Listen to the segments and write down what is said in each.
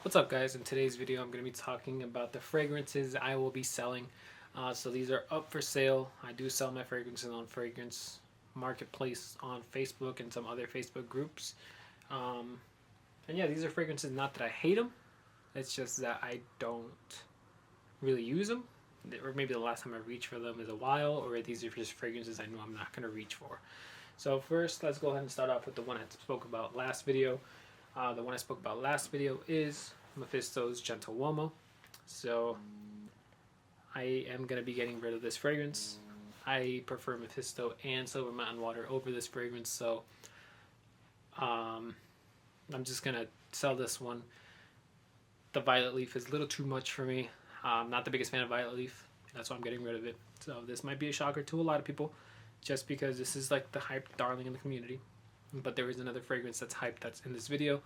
What's up, guys? In today's video I'm going to be talking about the fragrances I will be selling. So these are up for sale. I do sell my fragrances on Fragrance Marketplace on Facebook and some other Facebook groups. And yeah, these are fragrances, not that I hate them, it's just that I don't really use them. Or maybe the last time I reached for them is a while, or these are just fragrances I know I'm not going to reach for. So first, let's go ahead and start off with the one I spoke about last video. The one I spoke about last video is Mephisto's Gentle Uomo. So I am going to be getting rid of this fragrance. I prefer Mephisto and Silver Mountain Water over this fragrance, so I'm just going to sell this one. The Violet Leaf is a little too much for me. I'm not the biggest fan of Violet Leaf. That's why I'm getting rid of it. So this might be a shocker to a lot of people, just because this is like the hyped darling in the community. But there is another fragrance that's hyped that's in this video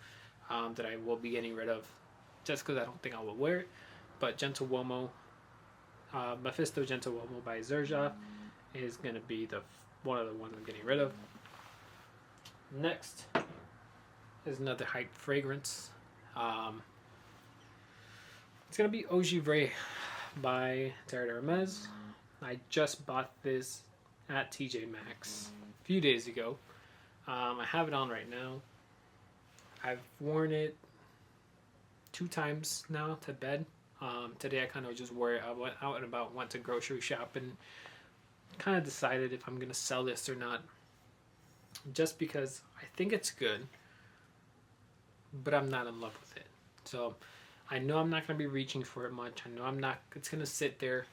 that I will be getting rid of, just because I don't think I will wear it. But Gentle Uomo, Mephisto Gentle Uomo by Zerja is going to be one of the ones I'm getting rid of. Next is another hyped fragrance. It's going to be Eau Givre by Terre d'Hermes. I just bought this at TJ Maxx a few days ago. I have it on right now. I've worn it 2 times now to bed. Today I kind of just wore it. I went out and about, went to grocery shop, and kind of decided if I'm going to sell this or not. Just because I think it's good, but I'm not in love with it. So I know I'm not going to be reaching for it much. I know it's going to sit there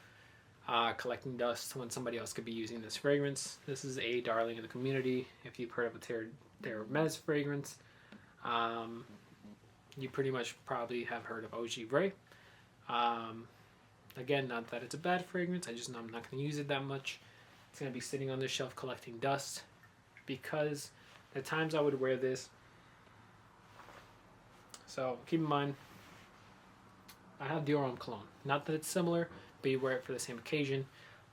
collecting dust when somebody else could be using this fragrance. This is a darling in the community. If you've heard of a Terre d'Hermes fragrance, you pretty much probably have heard of Eau Givre. Again, not that it's a bad fragrance, I just know I'm not going to use it that much. It's going to be sitting on the shelf collecting dust, because the times I would wear this, so keep in mind, I have Dior Homme Cologne. Not that it's similar, but you wear it for the same occasion.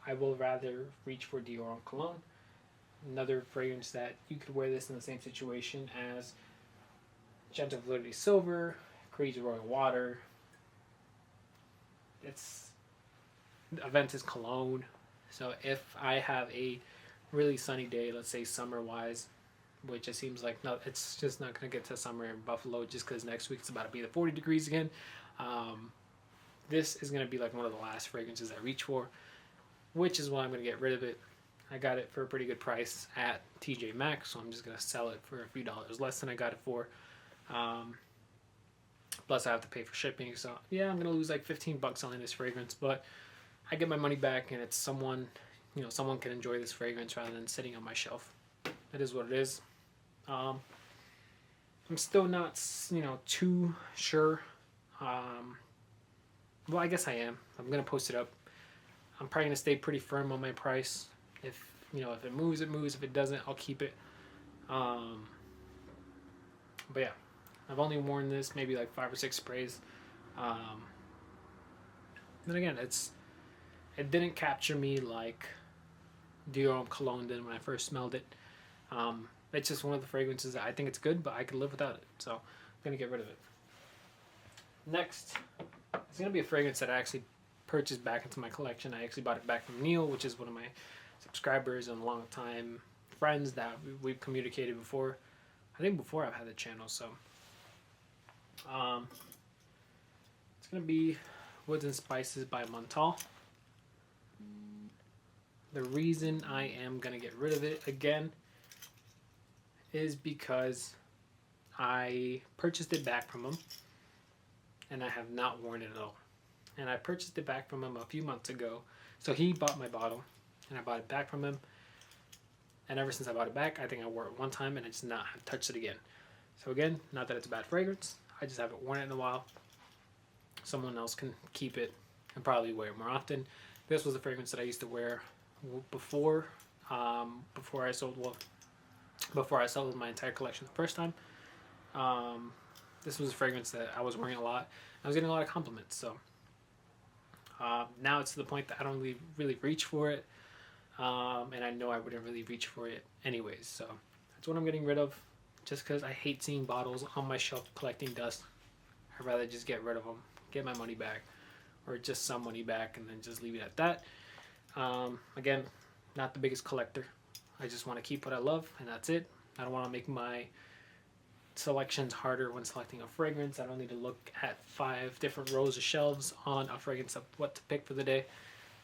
I will rather reach for Dior Homme Cologne. Another fragrance that you could wear this in the same situation as Gentle Validity Silver, Creed's Royal Water. It's Aventus Cologne. So if I have a really sunny day, let's say summer-wise, which it seems like it's just not going to get to summer in Buffalo, just because next week it's about to be the 40 degrees again. This is going to be like one of the last fragrances I reach for, which is why I'm going to get rid of it. I got it for a pretty good price at TJ Maxx, so I'm just going to sell it for a few dollars less than I got it for. Plus I have to pay for shipping, so yeah, I'm going to lose like $15 selling this fragrance, but I get my money back, and it's someone can enjoy this fragrance rather than sitting on my shelf. It is what it is. I'm still not, too sure. Well, I guess I am. I'm going to post it up. I'm probably going to stay pretty firm on my price. If it moves, it moves. If it doesn't, I'll keep it. But yeah, I've only worn this maybe like 5 or 6 sprays. Then again, it didn't capture me like Dior Homme Cologne did when I first smelled it. It's just one of the fragrances that I think it's good, but I could live without it. So I'm going to get rid of it. Next, it's going to be a fragrance that I actually purchased back into my collection. I actually bought it back from Neil, which is one of my subscribers and long-time friends that we've communicated before. I think before I've had the channel, so. It's going to be Woods and Spices by Montal. The reason I am going to get rid of it again is because I purchased it back from him, and I have not worn it at all. And I purchased it back from him a few months ago. So he bought my bottle, and I bought it back from him. And ever since I bought it back, I think I wore it one time, and I just not have touched it again. So again, not that it's a bad fragrance, I just haven't worn it in a while. Someone else can keep it and probably wear it more often. This was a fragrance that I used to wear before I sold my entire collection the first time. This was a fragrance that I was wearing a lot. I was getting a lot of compliments, so now it's to the point that I don't really reach for it, and I know I wouldn't really reach for it anyways, so that's what I'm getting rid of, just because I hate seeing bottles on my shelf collecting dust. I'd rather just get rid of them, get my money back, or just some money back, and then just leave it at that. Again, not the biggest collector. I just want to keep what I love, and that's it. I don't want to make my selections harder when selecting a fragrance. I don't need to look at 5 different rows of shelves on a fragrance of what to pick for the day.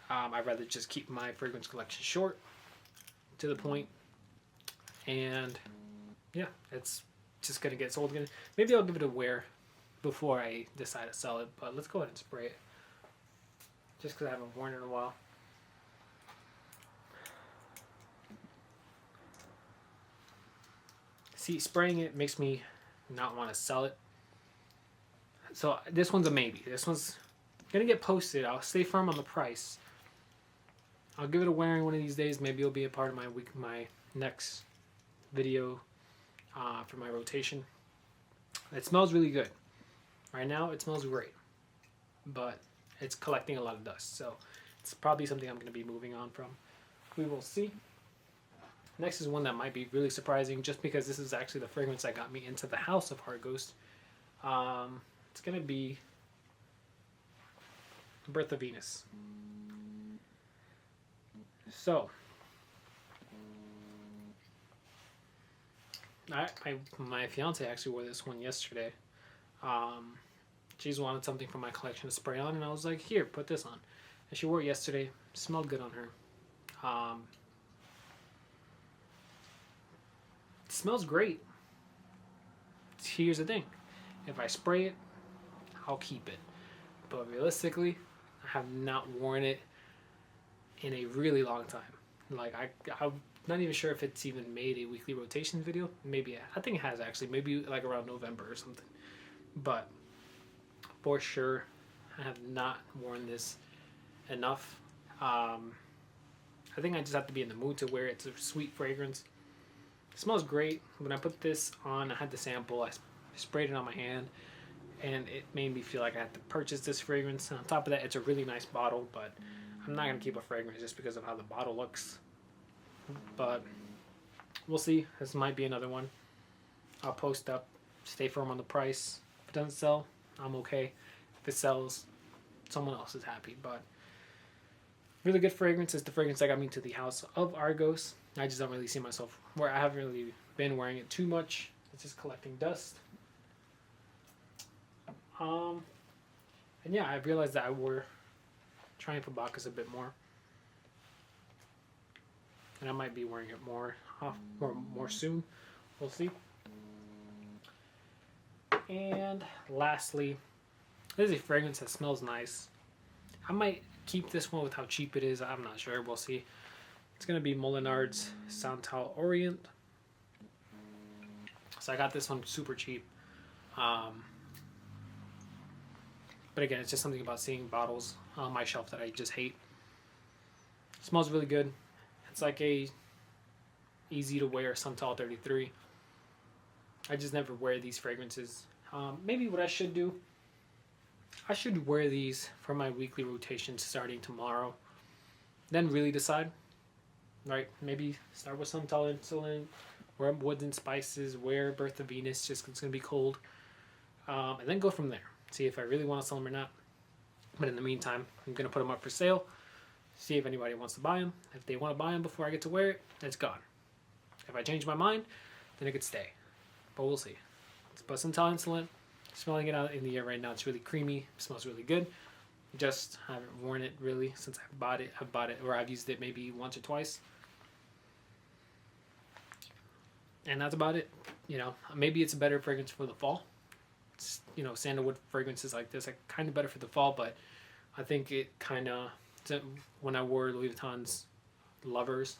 I'd rather just keep my fragrance collection short, to the point, and yeah, it's just gonna get sold again. Maybe I'll give it a wear before I decide to sell it, but let's go ahead and spray it, just because I haven't worn it in a while. See, spraying it makes me not want to sell it. So this one's a maybe. This one's gonna get posted. I'll stay firm on the price. I'll give it a wearing one of these days. Maybe it'll be a part of my next video for my rotation. It smells really good. Right now it smells great, but it's collecting a lot of dust, so it's probably something I'm going to be moving on from. We will see. Next is one that might be really surprising, just because this is actually the fragrance that got me into the house of Heart Ghost. It's going to be Birth of Venus. So, my fiance actually wore this one yesterday. She's wanted something from my collection to spray on, and I was like, here, put this on. And she wore it yesterday. It smelled good on her. It smells great. Here's the thing. If I spray it, I'll keep it. But realistically, I have not worn it in a really long time. Like, I'm not even sure if it's even made a weekly rotation video. Maybe, I think it has actually. Maybe like around November or something. But for sure, I have not worn this enough. I think I just have to be in the mood to wear it. It's a sweet fragrance. It smells great. When I put this on, I had the sample. I sprayed it on my hand, and it made me feel like I had to purchase this fragrance. And on top of that, it's a really nice bottle, but I'm not going to keep a fragrance just because of how the bottle looks. But we'll see. This might be another one. I'll post up, stay firm on the price. If it doesn't sell, I'm okay. If it sells, someone else is happy. But really good fragrance. It's the fragrance that got me to the house of Argos. I just don't really see myself where I haven't really been wearing it too much. It's just collecting dust. And yeah, I realized that I wore Triumph Bacchus a bit more, and I might be wearing it more soon. We'll see. And lastly, this is a fragrance that smells nice. I might keep this one with how cheap it is. I'm not sure. We'll see. It's gonna be Molinard's Santal Orient. So I got this one super cheap. But again, it's just something about seeing bottles on my shelf that I just hate. It smells really good. It's like a easy to wear Santal 33. I just never wear these fragrances. Maybe what I should do, I should wear these for my weekly rotation starting tomorrow. Then really decide. Right? Maybe start with Santal Insolent, wear Woods and Spices, wear Birth of Venus just 'cause it's going to be cold. And then go from there. See if I really want to sell them or not. But in the meantime, I'm going to put them up for sale. See if anybody wants to buy them. If they want to buy them before I get to wear it, it's gone. If I change my mind, then it could stay. But we'll see. But Santal Insolent, smelling it out in the air right now. It's really creamy. It smells really good. Just haven't worn it really since I bought it. I've bought it, or I've used it maybe once or twice. And that's about it. You know, maybe it's a better fragrance for the fall. It's, you know, sandalwood fragrances like this are kind of better for the fall, but I think it kind of, when I wore Louis Vuitton's Lovers,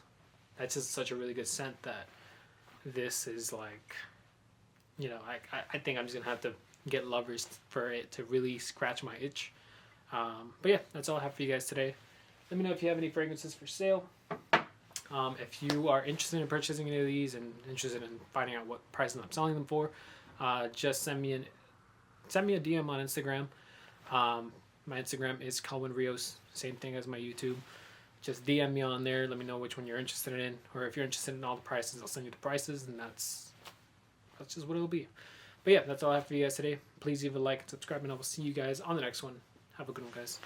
that's just such a really good scent that this is like, you know, I think I'm just going to have to get Lovers for it to really scratch my itch. But yeah, that's all I have for you guys today. Let me know if you have any fragrances for sale. If you are interested in purchasing any of these and interested in finding out what prices I'm selling them for, just send me a DM on Instagram. My Instagram is Calvin Rios, same thing as my YouTube. Just DM me on there. Let me know which one you're interested in, or if you're interested in all the prices, I'll send you the prices, and that's just what it'll be. But yeah, that's all I have for you guys today. Please leave a like and subscribe, and I will see you guys on the next one. Have a good one, guys.